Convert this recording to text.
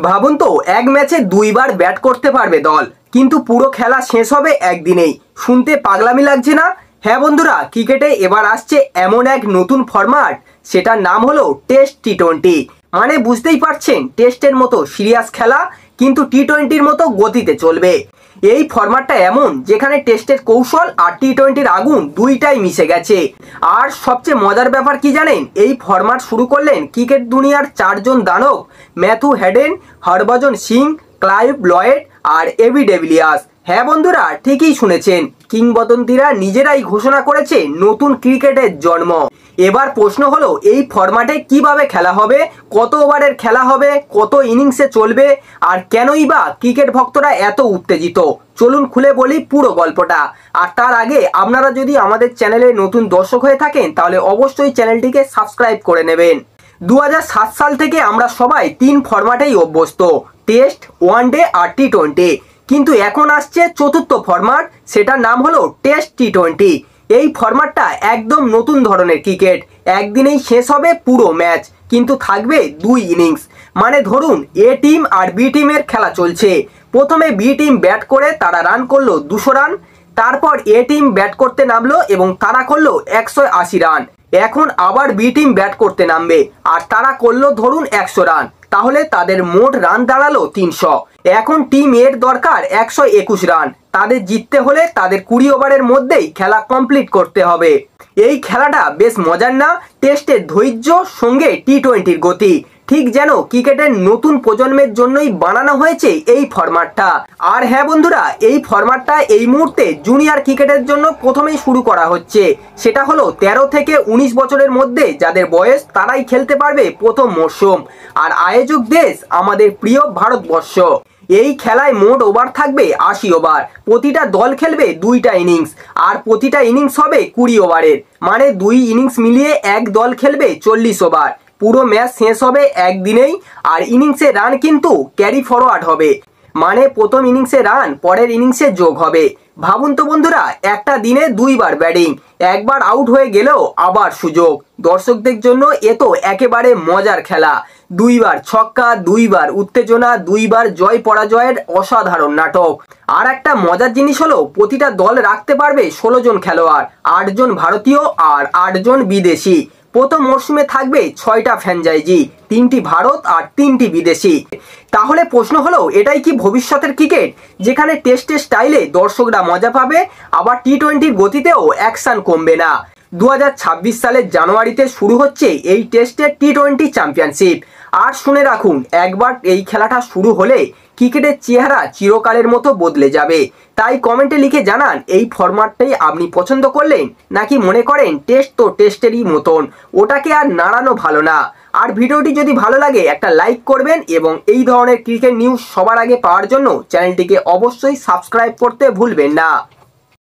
ভাবুন তো, এক ম্যাচে দুইবার ব্যাট করতে পারবে দল, কিন্তু পুরো খেলা শেষ হবে একদিনেই। শুনতে পাগলামি লাগছে না? হ্যাঁ বন্ধুরা, ক্রিকেটে এবার আসছে এমন এক নতুন ফরম্যাট, সেটার নাম হলো টেস্ট টি-20। মানে বুঝতেই পারছেন, টেস্টের মতো সিরিয়াস খেলা কিন্তু টি-20র মতো গতিতে চলবে। এই ফরম্যাটটা এমন যেখানে টেস্টের কৌশল আর টি-20র আগুন দুইটাই মিশে গেছে। আর সবচেয়ে মজার ব্যাপার কি জানেন? এই ফরম্যাট শুরু করলেন ক্রিকেট দুনিয়ার চারজন দানব, Matthew Hayden, Harbhajan Singh, Clive Lloyd আর এবি ডিভিলিয়ার্স। হ্যাঁ বন্ধুরা, ঠিকই শুনেছেন, কিংবদন্তিরা নিজেরাই ঘোষণা করেছে নতুন ক্রিকেটের জন্ম। এবার প্রশ্ন হলো, এই ফরম্যাটে কিভাবে খেলা হবে, কত ওভারের খেলা হবে, কত ইনিংসে চলবে, আর কেনই বা ক্রিকেট ভক্তরা এত উত্তেজিত। চলুন খুলে বলি পুরো গল্পটা। আর তার আগে আপনারা যদি আমাদের চ্যানেলে নতুন দর্শক হয়ে থাকেন, তাহলে অবশ্যই চ্যানেলটিকে সাবস্ক্রাইব করে নেবেন। 2007 সাল থেকে আমরা সবাই তিন ফরম্যাটেই অভ্যস্ত, টেস্ট, ওয়ানডে আর টি-20। কিন্তু এখন আসছে চতুর্থ ফরম্যাট, সেটার নাম হলো টেস্ট টি-20। এই ফরম্যাটটা একদম নতুন ধরনের ক্রিকেট। একদিনেই শেষ হবে পুরো ম্যাচ, কিন্তু থাকবে দুই ইনিংস। মানে ধরুন, এ টিম আর বি টিমের খেলা চলছে। প্রথমে বি টিম ব্যাট করে তারা রান করলো 200 রান। তারপর এ টিম ব্যাট করতে নামলো এবং তারা করলো 180 রান। এখন আবার বি টিম ব্যাট করতে নামবে আর তারা করলো ধরুন 100 রান। তাহলে তাদের মোট রান দাঁড়ালো 300। এখন টিম এর দরকার 121 রান। তাদের জিততে হলে তাদের 20 ওভারের মধ্যেই খেলা কমপ্লিট করতে হবে। এই খেলাটা বেশ মজার না? টেস্টের ধৈর্য সঙ্গে টি-20র গতি, ঠিক যেন ক্রিকেটের নতুন প্রজন্মের জন্যই বানানো হয়েছে এই ফরম্যাটটা। আর হ্যাঁ বন্ধুরা, এই ফরম্যাটটা এই মুহূর্তে জুনিয়র ক্রিকেটের জন্য প্রথমেই শুরু করা হচ্ছে। সেটা হলো 13 থেকে 19 বছরের মধ্যে যাদের বয়স, তারাই খেলতে পারবে প্রথম মরশুম। আর আয়োজক দেশ আমাদের প্রিয় ভারতবর্ষ। এই খেলায় মোট ওভার থাকবে 80 ওভার। প্রতিটা দল খেলবে দুইটা ইনিংস, আর প্রতিটা ইনিংস হবে 20 ওভারের। মানে দুই ইনিংস মিলিয়ে এক দল খেলবে 40 ওভার। পুরো ম্যাচ শেষ হবে একদিনেই। আর ইনিংসে রান কিন্তু ক্যারি ফরওয়ার্ড হবে, মানে প্রথম ইনিংসে রান পরের ইনিংসে যোগ হবে। ভাবুন তো বন্ধুরা, একটা দিনে দুইবার ব্যাটিং, একবার আউট হয়ে গেলেও আবার সুযোগ। দর্শকদের জন্য এ তো একেবারে মজার খেলা। দুইবার ছক্কা, দুইবার উত্তেজনা, দুইবার জয় পরাজয়ের অসাধারণ নাটক। আর একটা মজার জিনিস হলো, প্রতিটা দল রাখতে পারবে 16 জন খেলোয়াড়, 8 জন ভারতীয় আর 8 জন বিদেশি। প্রথম মরশুমে থাকবে 6টা ফ্র্যাঞ্চাইজি, 3টি ভারত আর 3টি বিদেশি। তাহলে প্রশ্ন হলো, এটাই কি ভবিষ্যতের ক্রিকেট, যেখানে টেস্টের স্টাইলে দর্শকরা মজা পাবে, আবার টি-20র গতিতেও অ্যাকশন কমবে না? 2026 সালের জানুয়ারিতে শুরু হচ্ছে এই টেস্টের টি-20 চ্যাম্পিয়নশিপ। আর শুনে রাখুন, একবার এই খেলাটা শুরু হলে ক্রিকেটের চেহারা চিরকালের মতো বদলে যাবে। তাই কমেন্টে লিখে জানান, এই ফরম্যাটটাই আপনি পছন্দ করলেন, নাকি মনে করেন টেস্ট তো টেস্টেরই মতন, ওটাকে আর নাড়ানো ভালো না? আর ভিডিওটি যদি ভালো লাগে একটা লাইক করবেন, এবং এই ধরনের ক্রিকেট নিউজ সবার আগে পাওয়ার জন্য চ্যানেলটিকে অবশ্যই সাবস্ক্রাইব করতে ভুলবেন না।